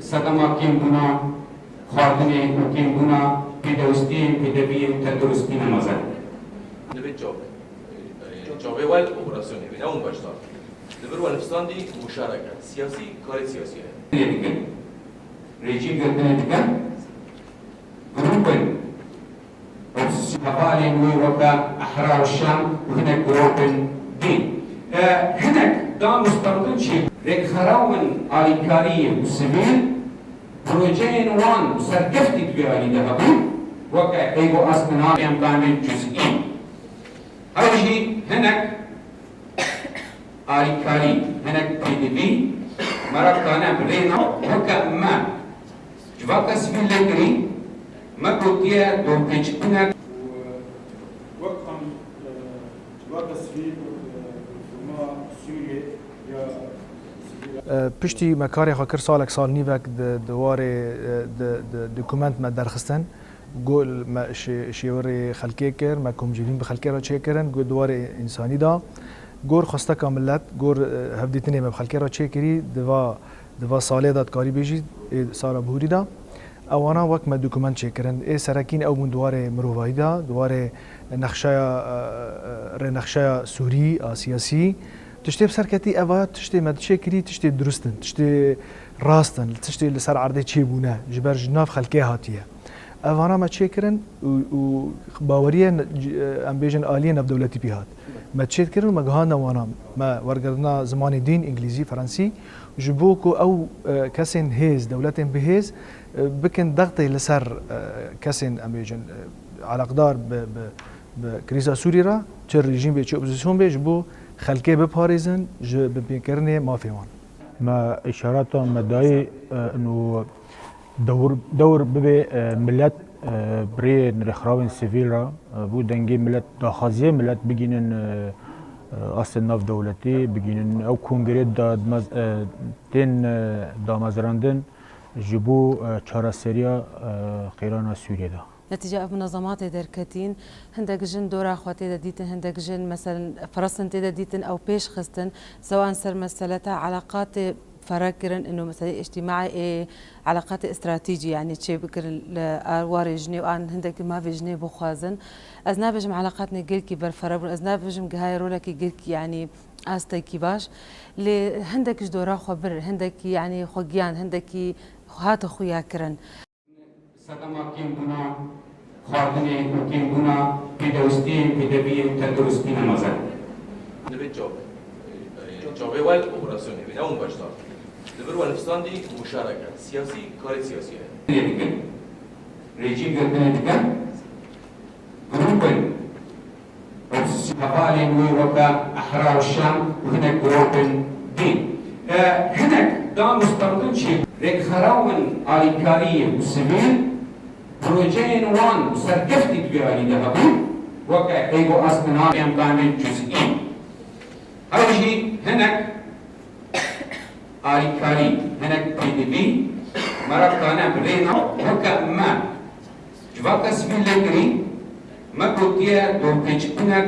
سەدەما کێم بوونا خواردنێ و کێم بوونا پێدەویستیە پێدەبیە تەندروستی نەمەزە دەبێت جاوێ وایل ئۆپراسیۆنێ بێ ناون باشتر لەبەر وەلفستاندی مشارەکە سیاسی کاری سیاسیە دیگەن ڕێژیم گرتنە دیگەن گروپن هەڤالێن وی وەکە ئەحرار الشام و هەنێک گرۆپن دین هەنێک داموستەڕدن چی ڕێکخەراون ئالیکاریە و سڤیل پرۆژەیەن وان سەرکەفتی دوێرانی دەهەبوو وەکە ئەیگۆ ئەسمناڵیان بانێن جزئی هەوژی هەنێک ئالیکاری هەنێک پێدەبی مەرەکانە بڕێنە وەکە ئەمە جواکە سڤیل لەگری مەگوتیە دۆپێچبوونە وەکم جواکە سڤیل وما سوریە یا پشتی مکاری خاکر سالک سال نیوک دواره دکومنت ما درخستن گل ما شیوری خلقی کر ما کمجیلین به خلقی را چه کردن گل دواره انسانی دا گور خواسته کاملت گور هفدیتنی ما خلقی را چه کری دوا ساله داد کاری بیجی سارا بهوری دا اوانا وقت ما دکومنت چه کردن ای سرکین او من دواره مروایی دا دواره نقشه سوری سیاسی تشتي بسركتي أفا تشتي ما تشكري تشتي درستن تشتي راستن تشتي لسر عرضي تشيبونا جبر جناف خلقي هاتيه أفانا ما تشكرن و باورية أم بيجن آلية نف دولتي بيهات ما تشكرن ما جهانا وانا ما ورقرنا زمان دين إنجليزي فرنسي جبوكو أو كسن هيز دولتين بهيز بكن ضغطي لسر كسن أم بيجن على قدار بكريزا سوريا تشر ريجيم بيجي أوبوزيسيون بيجبو خلقه بپاريزن جو بپیکرنه مافیوان ما اشارات مدعی انه دور ببه ملت بري نرخراون سيفيل را بو دنگي ملت داخازيه ملت بگینن اصل ناف دولتي بگینن او کنگره تین دامازراندن جبو چارەسەریە قیرانا سووریا دا نتيجة منظمات دركتين هندك جن دورا خواتي ديتن هندك جن مثلا فرصن تيدا ديتن او بيش خستن سواء سر مسألة علاقات فرقرن انه مثلا اجتماعي علاقات استراتيجية يعني تشي بكر الواري جني وان هندك ما في جني بخوازن ازنا بجم علاقاتنا جيلكي برفرق ازنا بجم هاي رولكي جيلكي يعني استي كيباش اللي هندك دورا خبر هندك يعني خوجيان هندك هات خويا كرن سەدەما کێم بوونا خواردنێ و کێم بوونا پێدەویستیە پێدەبیە تەندروستی نەمەزە دەبێت جاوێ وایل ئۆپراسیۆنێ بێ ناون باشتر لەبەر وەلفستاندی مشارەکە سیاسی کاری سیاسیە دیگەن ڕێژیم گرتنە دیگەن گروپن هەڤالێن وی وەکە ئەحرار الشام و هەنێک گرۆپن دین هەنێک داموستەڕدن چی ڕێکخەراون ئالیکاریە و سڤیل پرۆژەیەن وان سەرکەفتی دوێرانی دەهەبوو وەکە ئەیگۆ ئەسمناڵیان بانێن جزئی هەوژی هەنێک ئالیکاری هەنێک پێدەبی مەرەکانە بڕێنە وەکە ئەمە جواکە سڤیل لەگری مەگوتیە دۆپێچبوونە